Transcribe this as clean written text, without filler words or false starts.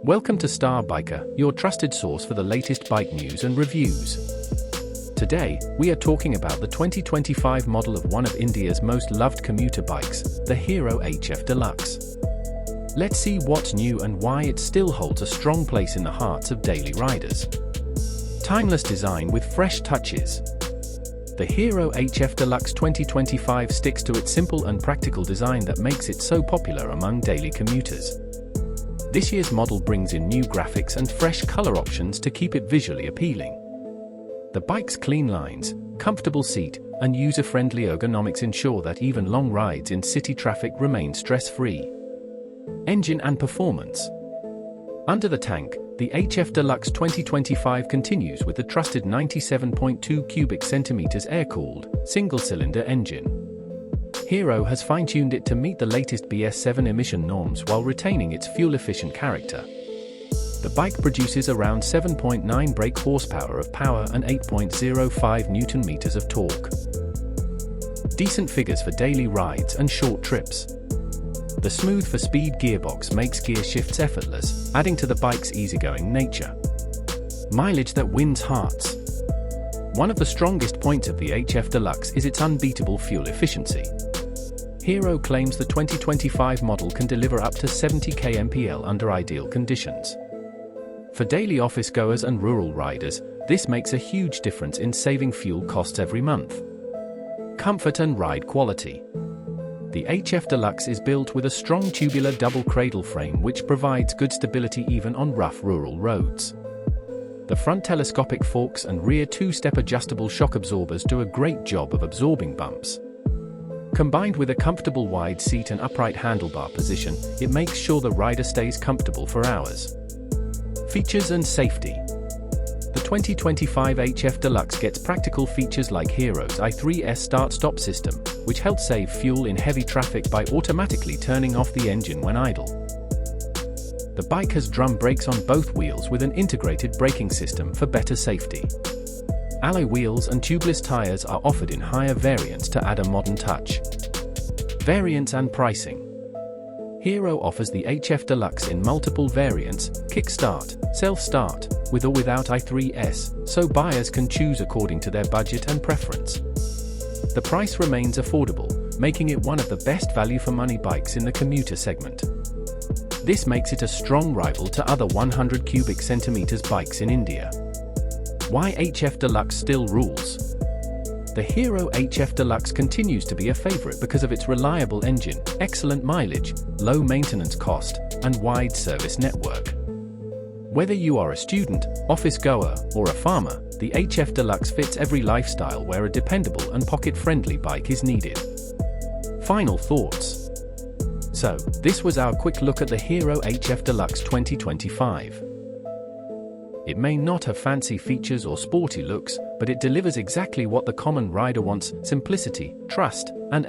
Welcome to Star Biker, your trusted source for the latest bike news and reviews. Today, we are talking about the 2025 model of one of India's most loved commuter bikes, the HERO HF Deluxe. Let's see what's new and why it still holds a strong place in the hearts of daily riders. Timeless design with fresh touches. The HERO HF Deluxe 2025 sticks to its simple and practical design that makes it so popular among daily commuters. This year's model brings in new graphics and fresh color options to keep it visually appealing. The bike's clean lines, comfortable seat, and user-friendly ergonomics ensure that even long rides in city traffic remain stress-free. Engine and performance. Under the tank, the HF Deluxe 2025 continues with the trusted 97.2 cubic centimeters air-cooled, single-cylinder engine. HERO has fine-tuned it to meet the latest BS7 emission norms while retaining its fuel-efficient character. The bike produces around 7.9 brake horsepower of power and 8.05 Nm of torque. Decent figures for daily rides and short trips. The smooth for speed gearbox makes gear shifts effortless, adding to the bike's easygoing nature. Mileage that wins hearts. One of the strongest points of the HF Deluxe is its unbeatable fuel efficiency. HERO claims the 2025 model can deliver up to 70 kmpl under ideal conditions. For daily office goers and rural riders, this makes a huge difference in saving fuel costs every month. Comfort and ride quality. The HF Deluxe is built with a strong tubular double cradle frame which provides good stability even on rough rural roads. The front telescopic forks and rear two-step adjustable shock absorbers do a great job of absorbing bumps. Combined with a comfortable wide seat and upright handlebar position, it makes sure the rider stays comfortable for hours. Features and safety. The 2025 HF Deluxe gets practical features like HERO's i3S start-stop system, which helps save fuel in heavy traffic by automatically turning off the engine when idle. The bike has drum brakes on both wheels with an integrated braking system for better safety. Alloy wheels and tubeless tires are offered in higher variants to add a modern touch. Variants and pricing. HERO offers the HF Deluxe in multiple variants: kickstart, self-start, with or without i3S, so buyers can choose according to their budget and preference. The price remains affordable, making it one of the best value for money bikes in the commuter segment. This makes it a strong rival to other 100 cubic centimeters bikes in India. Why HF Deluxe still rules? The HERO HF Deluxe continues to be a favorite because of its reliable engine, excellent mileage, low maintenance cost, and wide service network. Whether you are a student, office goer, or a farmer, the HF Deluxe fits every lifestyle where a dependable and pocket-friendly bike is needed. Final thoughts. So, this was our quick look at the HERO HF Deluxe 2025. It may not have fancy features or sporty looks, but it delivers exactly what the common rider wants: simplicity, trust, and